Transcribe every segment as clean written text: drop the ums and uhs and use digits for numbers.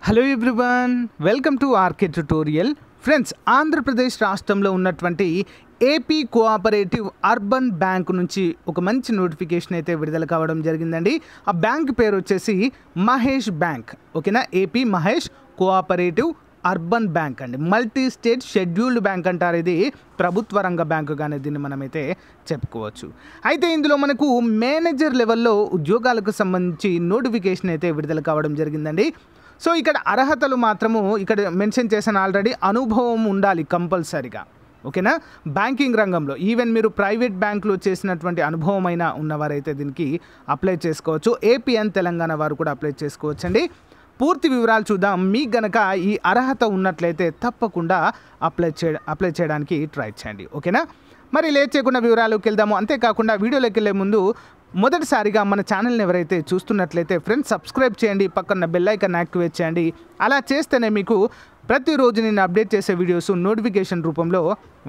Hello everyone, welcome to RK tutorial. Friends, Andhra Pradesh రాష్ట్రంలో ఉన్నటువంటి AP cooperative urban bank నుంచి ఒక మంచి నోటిఫికేషన్ అయితే విడుదల కావడం జరిగిందండి. ఆ బ్యాంక్ పేరు వచ్చేసి మహేష్ బ్యాంక్. ఓకేనా, AP Mahesh cooperative urban bank అండి. మల్టీ స్టేట్ షెడ్యూల్డ్ బ్యాంక్ అంటారు. ఇది ప్రభుత్వ రంగ బ్యాంకుగానే దీన్ని మనమైతే చెప్పుకోవచ్చు. అయితే ఇందులో మనకు మేనేజర్ లెవెల్లో ఉద్యోగాలకు సంబంధించి నోటిఫికేషన్ అయితే విడుదల కావడం జరిగిందండి. సో ఇక్కడ అర్హతలు మాత్రము ఇక్కడ మెన్షన్ చేశాను ఆల్రెడీ. అనుభవం ఉండాలి కంపల్సరీగా. ఓకేనా, బ్యాంకింగ్ రంగంలో ఈవెన్ మీరు ప్రైవేట్ బ్యాంకులో చేసినటువంటి అనుభవమైన ఉన్నవారైతే దీనికి అప్లై చేసుకోవచ్చు. ఏపీ అండ్ తెలంగాణ వారు కూడా అప్లై చేసుకోవచ్చండి. పూర్తి వివరాలు చూద్దాం. మీకు గనక ఈ అర్హత ఉన్నట్లయితే తప్పకుండా అప్లై చేయడానికి ట్రై చేయండి. ఓకేనా, మరి లేట్ చేయకుండా వివరాలకు వెళ్దాము. అంతేకాకుండా వీడియోలోకి వెళ్ళే ముందు మొదటిసారిగా మన ఛానల్ని ఎవరైతే చూస్తున్నట్లయితే ఫ్రెండ్స్ సబ్స్క్రైబ్ చేయండి, పక్కన బెల్ ఐకాన్ యాక్టివేట్ చేయండి. అలా చేస్తేనే మీకు ప్రతిరోజు నేను అప్డేట్ చేసే వీడియోస్ నోటిఫికేషన్ రూపంలో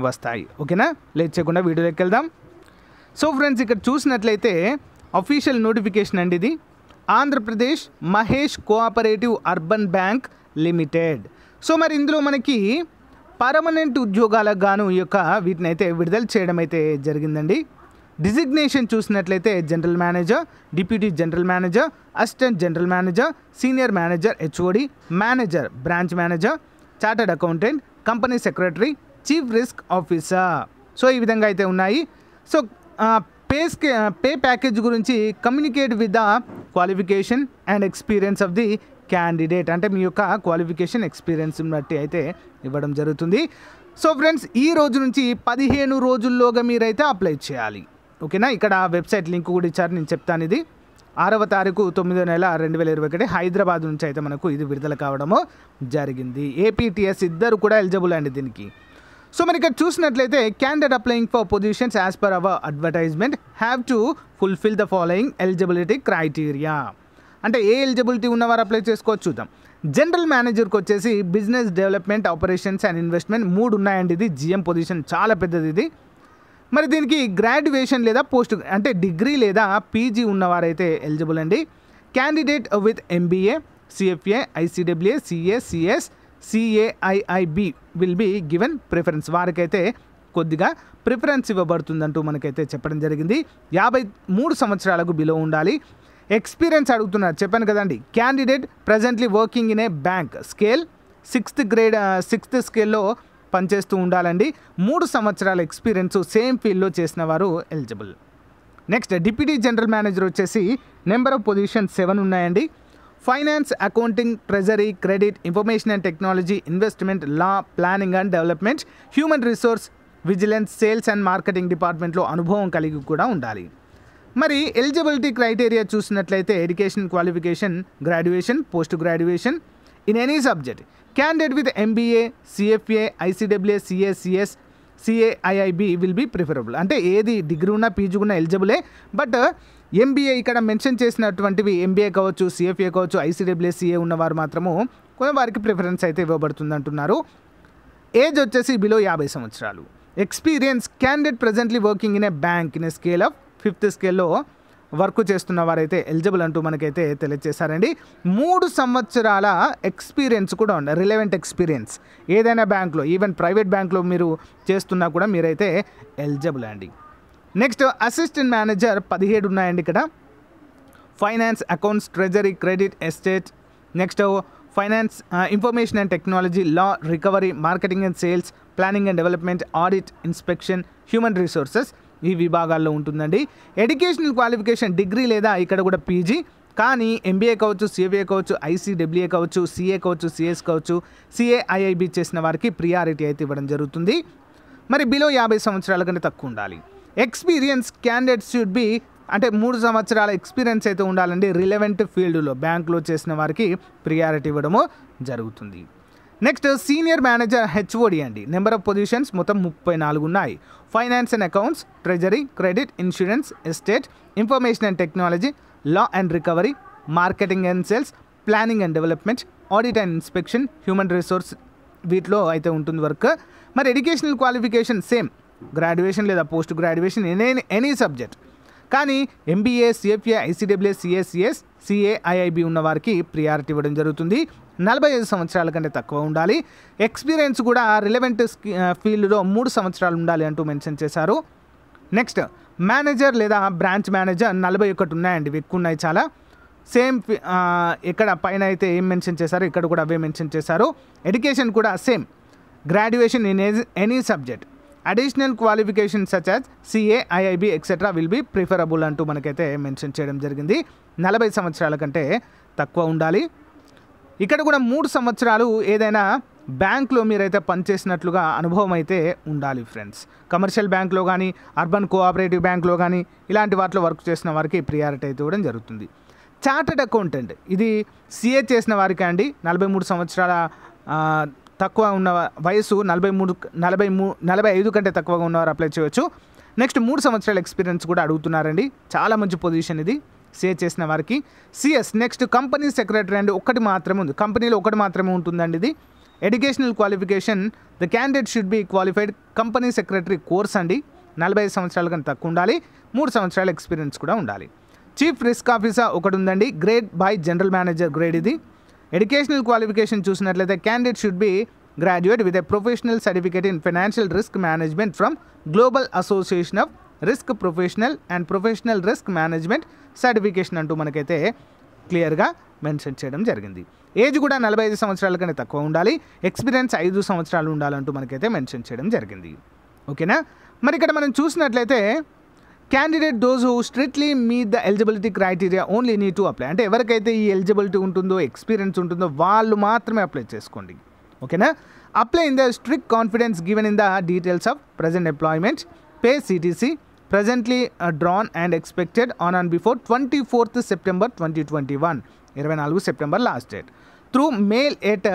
వస్తాయి. ఓకేనా, లేట్ చేయకుండా వీడియోలోకి వెళ్దాం. సో ఫ్రెండ్స్, ఇక్కడ చూసినట్లయితే అఫీషియల్ నోటిఫికేషన్ అండి ఇది. Andhra Pradesh Mahesh cooperative urban bank limited. So మరి ఇందులో మనకి పర్మనెంట్ ఉద్యోగాలకు గాను ఈ యొక్క వీటిని అయితే విడుదల చేయడం అయితే జరిగిందండి. డిజిగ్నేషన్ చూసినట్లయితే general manager, deputy general manager, assistant general manager, senior manager HOD, manager, branch manager, chartered accountant, company secretary, chief risk officer. So ఈ విధంగా అయితే ఉన్నాయి. సో పే ప్యాకేజ్ గురించి communicate with the qualification and experience of the candidate. అంటే మీ యొక్క qualification experience బట్టి అయితే ఇవ్వడం జరుగుతుంది. సో ఫ్రెండ్స్, ఈ రోజు నుంచి 15 రోజుల్లోగా మీరైతే అప్లై చేయాలి. ఓకేనా, ఇక్కడ వెబ్సైట్ లింక్ కూడా ఇచ్చారు, నేను చెప్తాను. ఇది 6వ తారీఖు 9వ నెల 2021 హైదరాబాద్ నుంచి అయితే మనకు ఇది విడుదల కావడము జరిగింది. ఏపీటీఎస్ ఇద్దరు కూడా ఎలిజిబుల్ అండి దీనికి. సో మరి ఇక్కడ చూసినట్లయితే candidate applying for positions as per our advertisement have to fulfil the following eligibility criteria. అంటే ఏ ఎలిజిబిలిటీ ఉన్నవారు అప్లై చేసుకోవచ్చు చూద్దాం. జనరల్ మేనేజర్కి వచ్చేసి business development, operations and investment 3 ఉన్నాయండి. ఇది జిఎం పొజిషన్, చాలా పెద్దది ఇది. మరి దీనికి గ్రాడ్యుయేషన్ లేదా పోస్ట్ అంటే డిగ్రీ లేదా పీజీ ఉన్నవారైతే ఎలిజిబుల్ అండి. Candidate with MBA, CFA, ICWA, CA, CS, CAIIB will be given preference. వారికైతే కొద్దిగా ప్రిఫరెన్స్ ఇవ్వబడుతుందంటూ మనకైతే చెప్పడం జరిగింది. 53 సంవత్సరాలకు బిలో ఉండాలి. ఎక్స్పీరియన్స్ అడుగుతున్నారు, చెప్పాను కదండి. Candidate presently working in a bank scale 6th స్కేల్లో పనిచేస్తూ ఉండాలండి. 3 సంవత్సరాల ఎక్స్పీరియన్స్ సేమ్ ఫీల్డ్లో చేసిన వారు eligible. Next deputy general manager వచ్చేసి నెంబర్ ఆఫ్ పొజిషన్ 7 ఉన్నాయండి. Finance, accounting, treasury, credit, information and technology, investment, law, planning and development, human resource, vigilance, sales and marketing డిపార్ట్మెంట్లో అనుభవం కలిగి కూడా ఉండాలి. మరి ఎలిజిబిలిటీ క్రైటీరియా చూసినట్లయితే education qualification, graduation, post graduation in any subject. Candidate with MBA, CFA, ICWA, CA, CS, CAIIB will be preferable. అంటే ఏది degree ఉన్నా పీజీ ఉన్నా ఎలిజిబులే. బట్ ఎంబీఏ ఇక్కడ మెన్షన్ చేసినటువంటివి ఎంబీఏ కావచ్చు, సిఎఫ్ఏ కావచ్చు, ఐసీడబ్ల్యూఏ, సిఏ ఉన్నవారు మాత్రము వారికి ప్రిఫరెన్స్ అయితే ఇవ్వబడుతుంది అంటున్నారు. ఏజ్ వచ్చేసి బిలో 50 సంవత్సరాలు. Experience, candidate presently working in a bank in a scale of 5th స్కేల్లో వర్క్ చేస్తున్న వారైతే ఎలిజిబుల్ అంటూ మనకైతే తెలియజేశారండి. 3 సంవత్సరాల ఎక్స్పీరియన్స్ కూడా ఉండాలి, రిలవెంట్ ఎక్స్పీరియన్స్. ఏదైనా బ్యాంక్లో, ఈవెన్ ప్రైవేట్ బ్యాంక్లో మీరు చేస్తున్నా కూడా మీరైతే ఎలిజిబుల్ అండి. నెక్స్ట్ అసిస్టెంట్ మేనేజర్ 17 ఉన్నాయండి ఇక్కడ. Finance, accounts, treasury, credit, estate. Next finance, information and technology, law, recovery, marketing and sales, planning and development, audit, inspection, human resources ఈ విభాగాల్లో ఉంటుందండి. ఎడ్యుకేషనల్ క్వాలిఫికేషన్ డిగ్రీ లేదా ఇక్కడ కూడా పీజీ, కానీ ఎంబీఏ కావచ్చు, సిఎఫ్ఏ కావచ్చు, ఐసీడబ్ల్యూఏ కావచ్చు, సిఏ కావచ్చు, సిఎస్ కావచ్చు, సిఏఐఐబి చేసిన వారికి ప్రియారిటీ అయితే ఇవ్వడం జరుగుతుంది. మరి బిలో 50 సంవత్సరాల కంటే తక్కువ ఉండాలి. ఎక్స్పీరియన్స్, క్యాండిడేట్ షుడ్ బి అంటే 3 సంవత్సరాల ఎక్స్పీరియన్స్ అయితే ఉండాలండి. రిలవెంట్ ఫీల్డ్లో బ్యాంకులో చేసిన వారికి ప్రియారిటీ ఇవ్వడము జరుగుతుంది. నెక్స్ట్ సీనియర్ మేనేజర్ హెచ్ఓడి అండి. నెంబర్ ఆఫ్ పొజిషన్స్ మొత్తం 34 ఉన్నాయి. Finance and accounts, treasury, credit, insurance, estate, information and technology, law and recovery, marketing and sales, planning and development, audit and inspection, human resource వీటిలో అయితే ఉంటుంది work. మరి educational qualification same, graduation లేదా post graduation in any subject. కానీ MBA, CFA, ICAA, CACS, CA, IIB ఉన్న వారికి priority ఇవ్వడం జరుగుతుంది. 45 సంవత్సరాల కంటే తక్కువ ఉండాలి. ఎక్స్పీరియన్స్ కూడా రిలవెంట్ ఫీల్డ్లో 3 సంవత్సరాలు ఉండాలి అంటూ మెన్షన్ చేశారు. నెక్స్ట్ మేనేజర్ లేదా బ్రాంచ్ మేనేజర్ 41 ఉన్నాయండి, ఎక్కువ ఉన్నాయి చాలా. సేమ్ ఇక్కడ పైన అయితే ఏం మెన్షన్ చేశారు, ఇక్కడ కూడా అవే మెన్షన్ చేశారు. ఎడ్యుకేషన్ కూడా same, graduation in any subject. Additional qualification such as CA, IIB etcetera will be preferable అంటూ మనకైతే మెన్షన్ చేయడం జరిగింది. 40 సంవత్సరాల కంటే తక్కువ ఉండాలి. ఇక్కడ కూడా 3 సంవత్సరాలు ఏదైనా బ్యాంక్లో మీరైతే పనిచేసినట్లుగా అనుభవం అయితే ఉండాలి ఫ్రెండ్స్. కమర్షియల్ బ్యాంక్లో కానీ, అర్బన్ కోఆపరేటివ్ బ్యాంక్లో కానీ ఇలాంటి వాటిలో వర్క్ చేసిన వారికి ప్రియారిటీ అయితే ఇవ్వడం జరుగుతుంది. చార్టెడ్ అకౌంటెంట్, ఇది CA చేసిన వారికి అండి. 43 సంవత్సరాల తక్కువ ఉన్న వయసు, 45 కంటే తక్కువగా ఉన్నవారు అప్లై చేయవచ్చు. నెక్స్ట్ 3 సంవత్సరాల ఎక్స్పీరియన్స్ కూడా అడుగుతున్నారండి. చాలా మంచి పొజిషన్ ఇది CA చేసిన వారికి. CS నెక్స్ట్ కంపెనీ సెక్రటరీ అండి, ఒకటి మాత్రమే ఉంది, కంపెనీలో ఒకటి మాత్రమే ఉంటుందండి ఇది. Educational qualification the candidate should be qualified company secretary course అండి. 45 సంవత్సరాల కంటే తక్కువ ఉండాలి. 3 సంవత్సరాల ఎక్స్పీరియన్స్ కూడా ఉండాలి. చీఫ్ రిస్క్ ఆఫీసర్ ఒకటి ఉందండి, grade by general manager grade ఇది. ఎడ్యుకేషనల్ క్వాలిఫికేషన్ చూసినట్లయితే candidate should be graduate with a professional certificate in financial risk management from global association of risk professional and professional risk management certification అంటూ మనకైతే క్లియర్గా mention చేయడం జరిగింది. Age కూడా 45 సంవత్సరాల కంటే తక్కువ ఉండాలి. ఎక్స్పీరియన్స్ 5 సంవత్సరాలు ఉండాలంటూ మనకైతే మెన్షన్ చేయడం జరిగింది. ఓకేనా, మరి ఇక్కడ మనం చూసినట్లయితే candidate those who strictly meet the eligibility criteria only need to apply, అంటే ఎవరికైతే ఈ ఎలిజిబిలిటీ ఉంటుందో, ఎక్స్పీరియన్స్ ఉంటుందో వాళ్ళు మాత్రమే అప్లై చేసుకోండి. ఓకేనా, apply in the strict confidence given in the details of present employment, pay CTC presently drawn and expected on and before 24th September 2021, 24 September last date, through mail at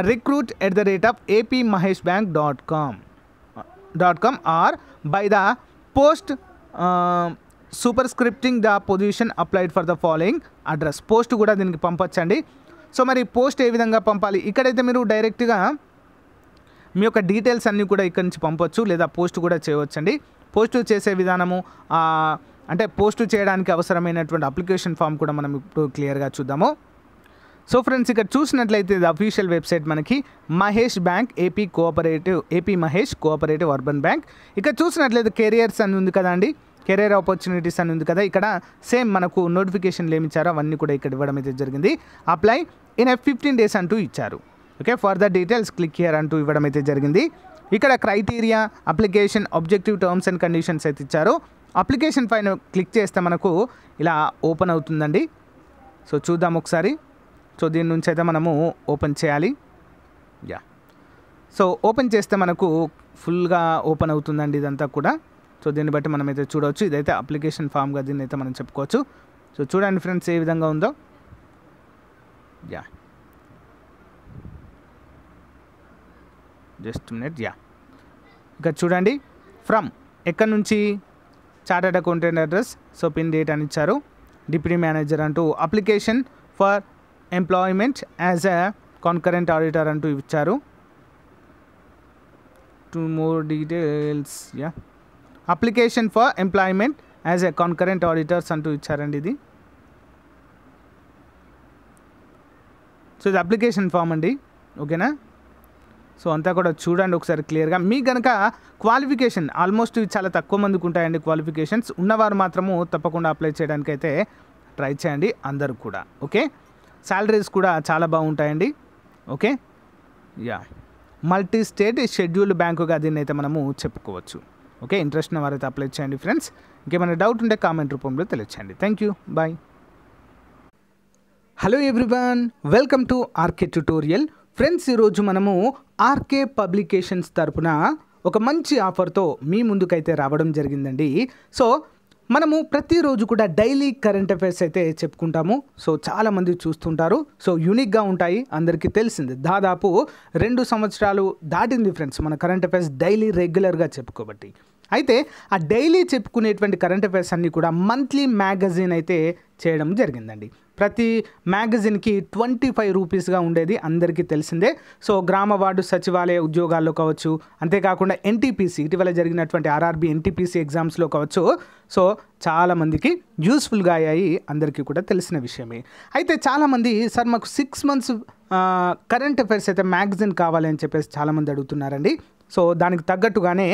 recruit@apmaheshbank.com or by the post superscripting the position applied for the following address. Post కూడా దీనికి పంపొచ్చండి. So మరి post ఏ విధంగా పంపాలి, ఇక్కడైతే మీరు డైరెక్ట్గా మీ యొక్క details అన్నీ కూడా ఇక్కడ నుంచి పంపొచ్చు, లేదా పోస్ట్ కూడా చేయవచ్చండి. పోస్ట్ చేసే విధానము అంటే పోస్ట్ చేయడానికి అవసరమైనటువంటి అప్లికేషన్ ఫామ్ కూడా మనం ఇప్పుడు క్లియర్గా చూద్దాము. సో ఫ్రెండ్స్, ఇక్కడ చూసినట్లయితే ఇది అఫీషియల్ వెబ్సైట్ మనకి Mahesh bank AP Mahesh cooperative urban bank. ఇక్కడ చూసినట్లయితే కెరియర్స్ అని ఉంది కదా అండి, కెరియర్ ఆపర్చునిటీస్ అని ఉంది కదా. ఇక్కడ సేమ్ మనకు నోటిఫికేషన్లు ఏమి ఇచ్చారో అవన్నీ కూడా ఇక్కడ ఇవ్వడం అయితే జరిగింది. అప్లై ఇన్ 15 days అంటూ ఇచ్చారు. Okay, further details click here అంటూ ఇవ్వడం అయితే జరిగింది. ఇక్కడ criteria, application, objective terms and conditions అయితే ఇచ్చారు. అప్లికేషన్ పైన క్లిక్ చేస్తే మనకు ఇలా ఓపెన్ అవుతుందండి. సో చూద్దాం ఒకసారి. సో దీని నుంచి అయితే మనము ఓపెన్ చేయాలి. సో ఓపెన్ చేస్తే మనకు ఫుల్గా ఓపెన్ అవుతుందండి ఇదంతా కూడా. సో దీన్ని బట్టి మనమైతే చూడవచ్చు. ఇదైతే అప్లికేషన్ ఫామ్గా దీన్ని అయితే మనం చెప్పుకోవచ్చు. సో చూడండి ఫ్రెండ్స్ ఏ విధంగా ఉందో. Just minute. ఇక్కడ చూడండి, ఫ్రమ్ ఎక్కడి నుంచి, chartered accountant address, so pin date అని ఇచ్చారు. డిప్యూటీ మేనేజర్ అంటూ, application for employment as a concurrent auditor అంటూ ఇచ్చారు. 2 more details. Application for employment as a concurrent auditors అంటూ ఇచ్చారండి ఇది. సో ఇది అప్లికేషన్ ఫామ్ అండి. ఓకేనా, సో అంతా కూడా చూడండి ఒకసారి క్లియర్గా. మీ కనుక క్వాలిఫికేషన్ ఆల్మోస్ట్ చాలా తక్కువ మందికి ఉంటాయండి క్వాలిఫికేషన్స్, ఉన్నవారు మాత్రము తప్పకుండా అప్లై చేయడానికి అయితే ట్రై చేయండి అందరూ కూడా. ఓకే, శాలరీస్ కూడా చాలా బాగుంటాయండి. ఓకే, మల్టీ స్టేట్ షెడ్యూల్డ్ బ్యాంకుగా దీన్ని అయితే మనము చెప్పుకోవచ్చు. ఓకే, ఇంట్రెస్ట్ ఉన్న వారైతే అప్లై చేయండి ఫ్రెండ్స్. ఇంకేమైనా డౌట్ ఉంటే కామెంట్ రూపంలో తెలియచేయండి. Thank you, bye. Hello everyone, welcome to RK tutorial. Friends, ఈరోజు మనము ఆర్కే పబ్లికేషన్స్ తరపున ఒక మంచి ఆఫర్తో మీ ముందుకైతే రావడం జరిగిందండి. సో మనము ప్రతిరోజు కూడా డైలీ కరెంట్ అఫైర్స్ అయితే చెప్పుకుంటాము. సో చాలామంది చూస్తుంటారు. సో యూనిక్గా ఉంటాయి, అందరికీ తెలిసింది. దాదాపు 2 సంవత్సరాలు దాటింది ఫ్రెండ్స్ మన కరెంట్ అఫైర్స్ డైలీ రెగ్యులర్గా చెప్పుకోబట్టి. అయితే ఆ డైలీ చెప్పుకునేటువంటి కరెంట్ అఫైర్స్ అన్నీ కూడా మంత్లీ మ్యాగజైన్ అయితే చేయడం జరిగిందండి. ప్రతి మ్యాగజిన్కి 25 రూపీస్గా ఉండేది అందరికీ తెలిసిందే. సో గ్రామ వార్డు సచివాలయ ఉద్యోగాల్లో కావచ్చు, అంతేకాకుండా ఎన్టీపీసీ ఇటీవల జరిగినటువంటి ఆర్ఆర్బీ ఎన్టీపీసీ ఎగ్జామ్స్లో కావచ్చు. సో చాలామందికి యూస్ఫుల్గా అయ్యాయి, అందరికీ కూడా తెలిసిన విషయమే. అయితే చాలామంది సార్ మాకు 6 months కరెంట్ అఫైర్స్ అయితే మ్యాగజిన్ కావాలి అని చెప్పేసి చాలామంది అడుగుతున్నారండి. సో దానికి తగ్గట్టుగానే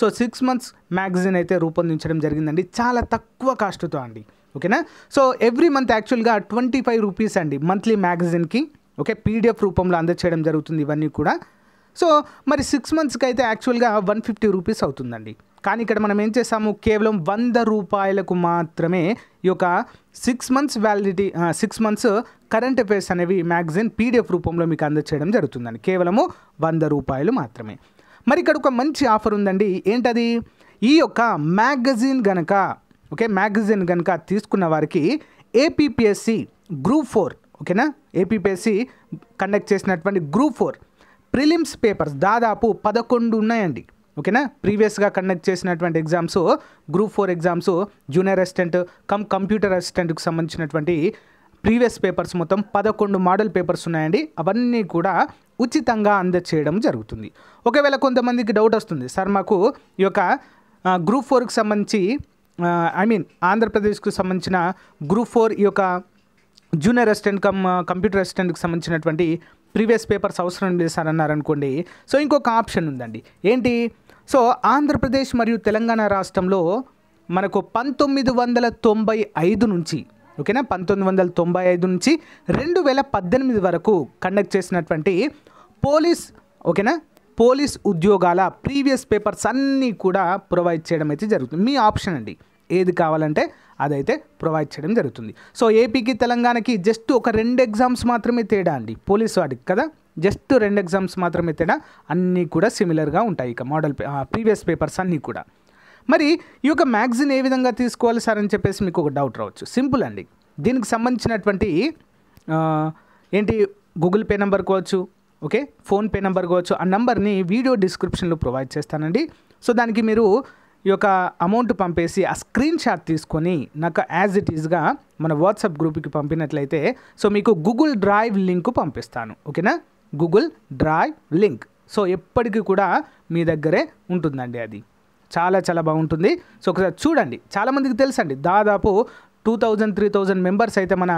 6 months మ్యాగజిన్ అయితే రూపొందించడం జరిగిందండి, చాలా తక్కువ కాస్ట్తో అండి. ఓకేనా. సో ఎవ్రీ మంత్ యాక్చువల్గా 25 రూపీస్ అండి మంత్లీ మ్యాగజిన్కి. ఓకే, పీడిఎఫ్ రూపంలో అందచేయడం జరుగుతుంది ఇవన్నీ కూడా. సో మరి 6 monthsకి అయితే యాక్చువల్గా 150 రూపీస్ అవుతుందండి. కానీ ఇక్కడ మనం ఏం చేసాము, కేవలం 100 రూపాయలకు మాత్రమే ఈ యొక్క 6 months validity 6 months current affairs అనేవి మ్యాగజిన్ పీడిఎఫ్ రూపంలో మీకు అందచేయడం జరుగుతుందండి, కేవలము 100 రూపాయలు మాత్రమే. మరి ఇక్కడ ఒక మంచి ఆఫర్ ఉందండి. ఏంటది, ఈ యొక్క మ్యాగజిన్ గనక తీసుకున్న వారికి ఏపీపీఎస్సి గ్రూప్ 4, ఓకేనా, ఏపీపీఎస్సి కండక్ట్ చేసినటువంటి గ్రూప్ 4 ప్రిలిమ్స్ పేపర్స్ దాదాపు 11 ఉన్నాయండి. ఓకేనా, ప్రీవియస్గా కండక్ట్ చేసినటువంటి exams group 4 exams junior assistant computer అసిస్టెంట్కి సంబంధించినటువంటి ప్రీవియస్ పేపర్స్ మొత్తం 11 మోడల్ పేపర్స్ ఉన్నాయండి. అవన్నీ కూడా ఉచితంగా అందచేయడం జరుగుతుంది. ఒకవేళ కొంతమందికి డౌట్ వస్తుంది, సార్ మాకు ఈ యొక్క గ్రూప్ 4కి సంబంధించి ఆంధ్రప్రదేశ్కి సంబంధించిన గ్రూప్ 4 ఈ యొక్క జూనియర్ అసిస్టెంట్ కంప్యూటర్ అసిస్టెంట్కి సంబంధించినటువంటి ప్రీవియస్ పేపర్స్ అవసరం లేదు సార్ అన్నారనుకోండి. సో ఇంకొక ఆప్షన్ ఉందండి. ఏంటి, సో ఆంధ్రప్రదేశ్ మరియు తెలంగాణ రాష్ట్రంలో మనకు 1995 నుంచి, ఓకేనా, 1995 నుంచి 2018 వరకు కండక్ట్ చేసినటువంటి పోలీస్ ఉద్యోగాల ప్రీవియస్ పేపర్స్ అన్నీ కూడా ప్రొవైడ్ చేయడం అయితే జరుగుతుంది. మీ ఆప్షన్ అండి, ఏది కావాలంటే అదైతే ప్రొవైడ్ చేయడం జరుగుతుంది. సో ఏపీకి తెలంగాణకి జస్ట్ ఒక 2 ఎగ్జామ్స్ మాత్రమే తేడా అండి, పోలీసు వాటికి కదా, జస్ట్ 2 ఎగ్జామ్స్ మాత్రమే తేడా, అన్నీ కూడా సిమిలర్గా ఉంటాయి ఇక మోడల్ ప్రీవియస్ పేపర్స్ అన్నీ కూడా. మరి ఈ యొక్క మ్యాగజిన్ ఏ విధంగా తీసుకోవాలి సార్ అని చెప్పేసి మీకు ఒక డౌట్ రావచ్చు. సింపుల్ అండి, దీనికి సంబంధించినటువంటి ఏంటి గూగుల్ పే నెంబర్ కావచ్చు, ఓకే, ఫోన్పే నెంబర్ కావచ్చు, ఆ నెంబర్ని వీడియో డిస్క్రిప్షన్లో ప్రొవైడ్ చేస్తానండి. సో దానికి మీరు ఈ యొక్క అమౌంట్ పంపేసి ఆ స్క్రీన్ షాట్ తీసుకొని నాకు యాజ్ ఇట్ ఈజ్గా మన వాట్సాప్ గ్రూప్కి పంపినట్లయితే సో మీకు గూగుల్ డ్రైవ్ లింక్ పంపిస్తాను. ఓకేనా, గూగుల్ డ్రైవ్ లింక్. సో ఎప్పటికీ కూడా మీ దగ్గరే ఉంటుందండి, అది చాలా చాలా బాగుంటుంది. సో ఒకసారి చూడండి, చాలామందికి తెలుసండి, దాదాపు 2000-3000 మెంబర్స్ అయితే మన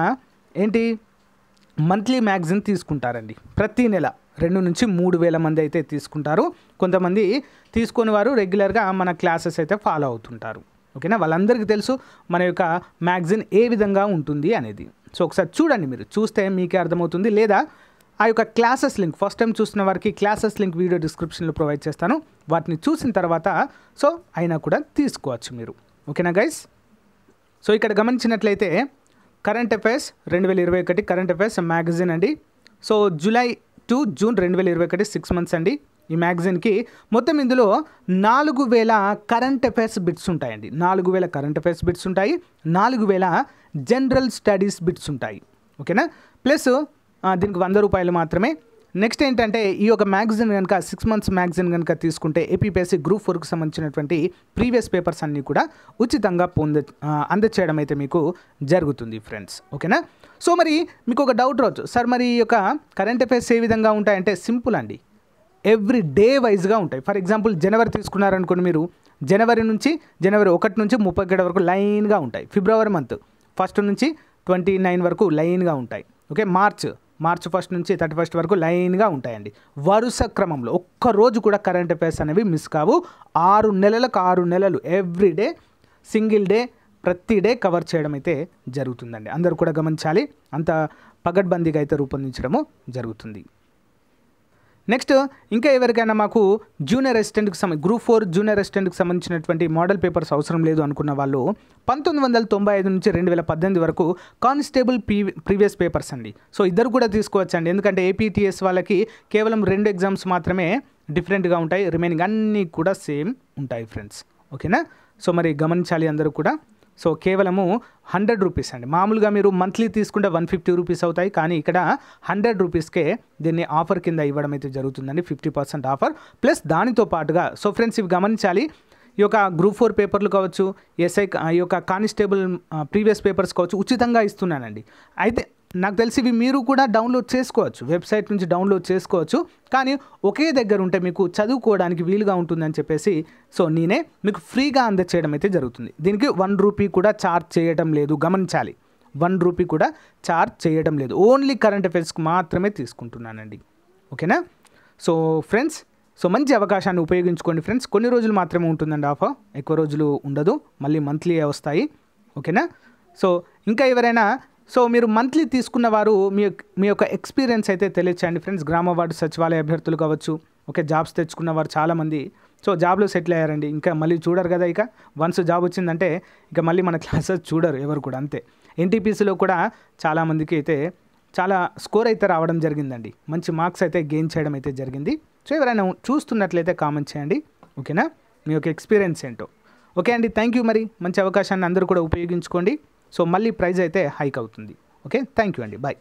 ఏంటి మంత్లీ మ్యాగజిన్ తీసుకుంటారండి. ప్రతి నెల 2 నుంచి 3,000 మంది అయితే తీసుకుంటారు. కొంతమంది తీసుకుని వారు రెగ్యులర్గా మన క్లాసెస్ అయితే ఫాలో అవుతుంటారు. ఓకేనా, వాళ్ళందరికీ తెలుసు మన యొక్క మ్యాగజిన్ ఏ విధంగా ఉంటుంది అనేది. సో ఒకసారి చూడండి, మీరు చూస్తే మీకే అర్థమవుతుంది. లేదా ఆ యొక్క క్లాసెస్ లింక్ ఫస్ట్ టైం చూసిన వారికి క్లాసెస్ లింక్ వీడియో డిస్క్రిప్షన్లో ప్రొవైడ్ చేస్తాను. వాటిని చూసిన తర్వాత సో అయినా కూడా తీసుకోవచ్చు మీరు. ఓకేనా గైస్. సో ఇక్కడ గమనించినట్లయితే current affairs 2021 current affairs magazine అండి. So July to June 2021 6 months అండి. ఈ మ్యాగజిన్కి మొత్తం ఇందులో 4,000 కరెంట్ అఫైర్స్ బిట్స్ ఉంటాయండి. 4,000 కరెంట్ అఫైర్స్ బిట్స్ ఉంటాయి, 4,000 జనరల్ స్టడీస్ బిట్స్ ఉంటాయి. ఓకేనా, ప్లస్ దీనికి 100 రూపాయలు మాత్రమే. నెక్స్ట్ ఏంటంటే ఈ యొక్క మ్యాగజిన్ కనుక 6 months మ్యాగజిన్ కనుక తీసుకుంటే ఏపీపీఎస్సీ గ్రూప్ 4కి సంబంధించినటువంటి ప్రీవియస్ పేపర్స్ అన్నీ కూడా ఉచితంగా అందచేయడం అయితే మీకు జరుగుతుంది ఫ్రెండ్స్. ఓకేనా. సో మరి మీకు ఒక డౌట్ రావచ్చు, సార్ మరి ఈ యొక్క కరెంట్ అఫైర్స్ ఏ విధంగా ఉంటాయంటే సింపుల్ అండి, ఎవ్రీ డే వైజ్గా ఉంటాయి. ఫర్ ఎగ్జాంపుల్ జనవరి తీసుకున్నారనుకోండి, మీరు జనవరి 1 నుంచి 31 వరకు లైన్గా ఉంటాయి. ఫిబ్రవరి మంత్ 1 నుంచి 29 వరకు లైన్గా ఉంటాయి. ఓకే, మార్చ్ 1 నుంచి 31 వరకు లైన్గా ఉంటాయండి. వరుస క్రమంలో ఒక్కరోజు కూడా కరెంట్ అఫైర్స్ అనేవి మిస్ కావు. 6 నెలలకు 6 నెలలు ఎవ్రీ డే సింగిల్ డే ప్రతి డే కవర్ చేయడం అయితే జరుగుతుందండి. అందరూ కూడా గమనించాలి, అంత పగడ్బందీగా అయితే రూపొందించడము జరుగుతుంది. నెక్స్ట్ ఇంకా ఎవరికైనా మాకు జూనియర్ అసిస్టెంట్కి గ్రూప్ 4 జూనియర్ అసిస్టెంట్కి సంబంధించినటువంటి మోడల్ పేపర్స్ అవసరం లేదు అనుకున్న వాళ్ళు 1995 నుంచి 2018 వరకు కానిస్టేబుల్ ప్రీవియస్ పేపర్స్ అండి. సో ఇద్దరు కూడా తీసుకోవచ్చండి, ఎందుకంటే ఏపీటీఎస్ వాళ్ళకి కేవలం 2 ఎగ్జామ్స్ మాత్రమే డిఫరెంట్గా ఉంటాయి, రిమైనింగ్ అన్నీ కూడా సేమ్ ఉంటాయి ఫ్రెండ్స్. ఓకేనా. సో మరి గమనించాలి అందరూ కూడా. సో కేవలము 100 రూపీస్ అండి. మామూలుగా మీరు మంత్లీ తీసుకుంటే 150 రూపీస్ అవుతాయి, కానీ ఇక్కడ 100 రూపీస్కే దీన్ని ఆఫర్ కింద ఇవ్వడం అయితే జరుగుతుందండి. 50% ఆఫర్ ప్లస్ దానితో పాటుగా. సో ఫ్రెండ్స్ ఇవి గమనించాలి, ఈ యొక్క గ్రూప్ 4 పేపర్లు కావచ్చు, ఎస్ఐ ఈ యొక్క కానిస్టేబుల్ ప్రీవియస్ పేపర్స్ కావచ్చు ఉచితంగా ఇస్తున్నానండి. అయితే నాకు తెలిసి ఇవి మీరు కూడా డౌన్లోడ్ చేసుకోవచ్చు, వెబ్సైట్ నుంచి డౌన్లోడ్ చేసుకోవచ్చు. కానీ ఒకే దగ్గర ఉంటే మీకు చదువుకోవడానికి వీలుగా ఉంటుందని చెప్పేసి సో నేనే మీకు ఫ్రీగా అందచేయడం అయితే జరుగుతుంది. దీనికి 1 రూపీ కూడా ఛార్జ్ చేయడం లేదు, గమనించాలి. 1 రూపీ కూడా ఛార్జ్ చేయడం లేదు, ఓన్లీ కరెంట్ అఫైర్స్కి మాత్రమే తీసుకుంటున్నానండి. ఓకేనా? సో ఫ్రెండ్స్, సో మంచి అవకాశాన్ని ఉపయోగించుకోండి ఫ్రెండ్స్. కొన్ని రోజులు మాత్రమే ఉంటుందండి ఆఫర్, ఎక్కువ రోజులు ఉండదు, మళ్ళీ మంత్లీ వస్తాయి. ఓకేనా? సో ఇంకా ఎవరైనా సో మీరు మంత్లీ తీసుకున్న వారు మీ యొక్క ఎక్స్పీరియన్స్ అయితే తెలియచేయండి ఫ్రెండ్స్. గ్రామ వార్డు సచివాలయ అభ్యర్థులు కావచ్చు, ఓకే, జాబ్స్ తెచ్చుకున్న వారు చాలామంది సో జాబ్లో సెటిల్ అయ్యారండి. ఇంకా మళ్ళీ చూడరు కదా, ఇక వన్స్ జాబ్ వచ్చిందంటే ఇక మళ్ళీ మన క్లాసెస్ చూడరు ఎవరు కూడా, అంతే. ఎన్టీపీసీలో కూడా చాలామందికి అయితే చాలా స్కోర్ అయితే రావడం జరిగిందండి, మంచి మార్క్స్ అయితే గెయిన్ చేయడం అయితే జరిగింది. సో ఎవరైనా చూస్తున్నట్లయితే కామెంట్ చేయండి. ఓకేనా? మీ యొక్క ఎక్స్పీరియన్స్ ఏంటో. ఓకే అండి, థ్యాంక్ యూ. మరి మంచి అవకాశాన్ని అందరూ కూడా ఉపయోగించుకోండి. సో మళ్ళీ ప్రైజ్ అయితే హైక్ అవుతుంది. ఓకే, థ్యాంక్ యూ అండి, బాయ్.